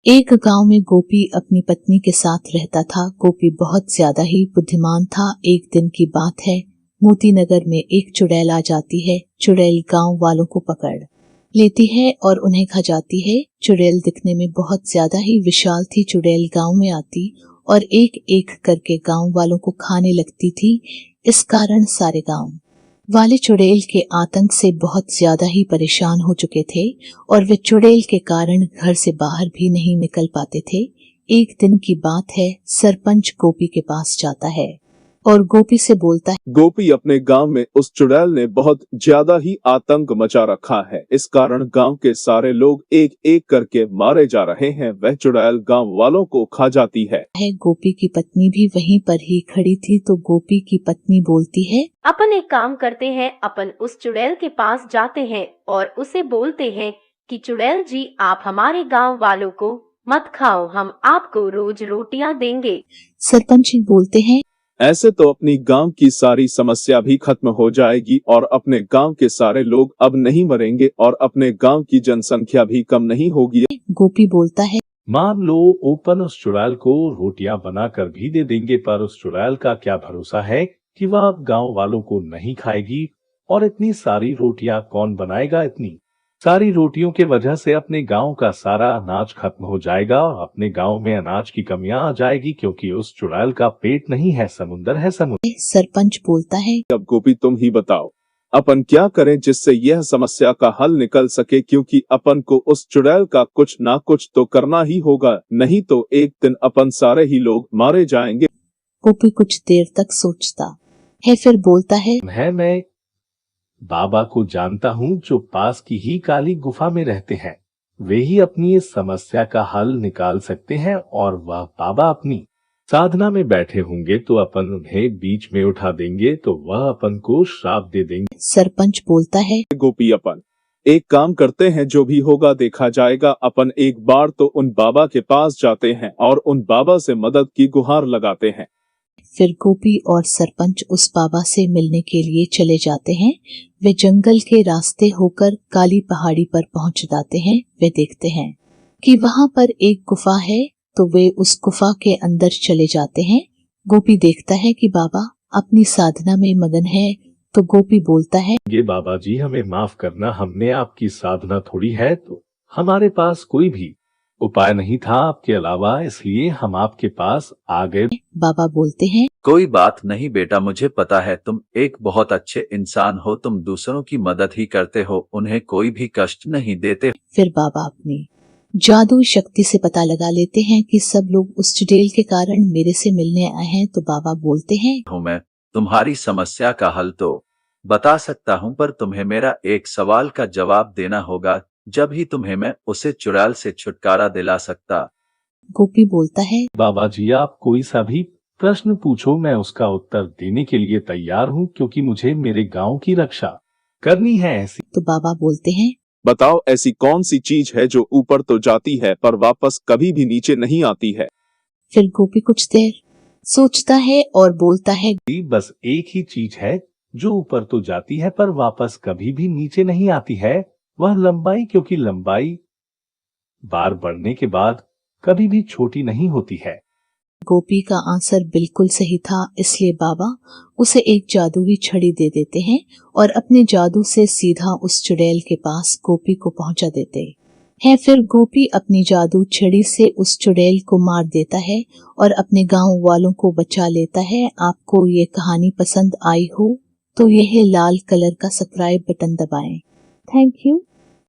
एक गांव में गोपी अपनी पत्नी के साथ रहता था। गोपी बहुत ज्यादा ही बुद्धिमान था। एक दिन की बात है, मोती नगर में एक चुड़ैल आ जाती है। चुड़ैल गांव वालों को पकड़ लेती है और उन्हें खा जाती है। चुड़ैल दिखने में बहुत ज्यादा ही विशाल थी। चुड़ैल गांव में आती और एक एक करके गांव वालों को खाने लगती थी। इस कारण सारे गांव वाले चुड़ैल के आतंक से बहुत ज्यादा ही परेशान हो चुके थे और वे चुड़ैल के कारण घर से बाहर भी नहीं निकल पाते थे। एक दिन की बात है, सरपंच गोपी के पास जाता है और गोपी से बोलता है, गोपी, अपने गांव में उस चुड़ैल ने बहुत ज्यादा ही आतंक मचा रखा है। इस कारण गांव के सारे लोग एक एक करके मारे जा रहे हैं। वह चुड़ैल गांव वालों को खा जाती है। गोपी की पत्नी भी वहीं पर ही खड़ी थी तो गोपी की पत्नी बोलती है, अपन एक काम करते हैं, अपन उस चुड़ैल के पास जाते हैं और उसे बोलते हैं कि चुड़ैल जी, आप हमारे गांव वालों को मत खाओ, हम आपको रोज रोटियां देंगे। सरपंच बोलते हैं, ऐसे तो अपनी गांव की सारी समस्या भी खत्म हो जाएगी और अपने गांव के सारे लोग अब नहीं मरेंगे और अपने गांव की जनसंख्या भी कम नहीं होगी। गोपी बोलता है, मान लो ओपन उस चुड़ैल को रोटियां बनाकर भी दे देंगे, पर उस चुड़ैल का क्या भरोसा है कि वह अब गांव वालों को नहीं खाएगी। और इतनी सारी रोटियां कौन बनाएगा? इतनी सारी रोटियों के वजह से अपने गांव का सारा अनाज खत्म हो जाएगा और अपने गांव में अनाज की कमियां आ जाएगी, क्योंकि उस चुड़ैल का पेट नहीं है, समुंदर है समुद्र। सरपंच बोलता है, अब गोपी, तुम ही बताओ, अपन क्या करें जिससे यह समस्या का हल निकल सके, क्योंकि अपन को उस चुड़ैल का कुछ ना कुछ तो करना ही होगा, नहीं तो एक दिन अपन सारे ही लोग मारे जाएंगे। गोपी कुछ देर तक सोचता है, फिर बोलता है, मैं बाबा को जानता हूँ जो पास की ही काली गुफा में रहते हैं। वे ही अपनी इस समस्या का हल निकाल सकते हैं और वह बाबा अपनी साधना में बैठे होंगे तो अपन उन्हें बीच में उठा देंगे तो वह अपन को श्राप दे देंगे। सरपंच बोलता है, गोपी, अपन एक काम करते हैं, जो भी होगा देखा जाएगा। अपन एक बार तो उन बाबा के पास जाते हैं और उन बाबा से मदद की गुहार लगाते हैं। फिर गोपी और सरपंच उस बाबा से मिलने के लिए चले जाते हैं। वे जंगल के रास्ते होकर काली पहाड़ी पर पहुंच जाते हैं। वे देखते हैं कि वहां पर एक गुफा है तो वे उस गुफा के अंदर चले जाते हैं। गोपी देखता है कि बाबा अपनी साधना में मगन है तो गोपी बोलता है, ये बाबा जी, हमें माफ करना, हमने आपकी साधना थोड़ी है तो हमारे पास कोई भी उपाय नहीं था आपके अलावा, इसलिए हम आपके पास आ गए। बाबा बोलते हैं, कोई बात नहीं बेटा, मुझे पता है तुम एक बहुत अच्छे इंसान हो, तुम दूसरों की मदद ही करते हो, उन्हें कोई भी कष्ट नहीं देते। फिर बाबा अपनी जादू शक्ति से पता लगा लेते हैं कि सब लोग उस चुड़ैल के कारण मेरे से मिलने आए हैं। तो बाबा बोलते हैं, मैं तुम्हारी समस्या का हल तो बता सकता हूँ, पर तुम्हें मेरा एक सवाल का जवाब देना होगा, जब ही तुम्हें मैं उसे चुड़ैल से छुटकारा दिला सकता। गोपी बोलता है, बाबा जी, आप कोई सा भी प्रश्न पूछो, मैं उसका उत्तर देने के लिए तैयार हूँ, क्योंकि मुझे मेरे गांव की रक्षा करनी है। ऐसी तो बाबा बोलते हैं, बताओ, ऐसी कौन सी चीज है जो ऊपर तो जाती है पर वापस कभी भी नीचे नहीं आती है। फिर गोपी कुछ देर सोचता है और बोलता है, बस एक ही चीज है जो ऊपर तो जाती है पर वापस कभी भी नीचे नहीं आती है, वह लंबाई, क्योंकि लंबाई बार बढ़ने के बाद कभी भी छोटी नहीं होती है। गोपी का आंसर बिल्कुल सही था, इसलिए बाबा उसे एक जादुई छड़ी दे देते हैं और अपने जादू से सीधा उस चुड़ैल के पास गोपी को पहुंचा देते हैं। फिर गोपी अपनी जादू छड़ी से उस चुड़ैल को मार देता है और अपने गांव वालों को बचा लेता है। आपको ये कहानी पसंद आई हो तो यह लाल कलर का सब्सक्राइब बटन दबाएं। Thank you.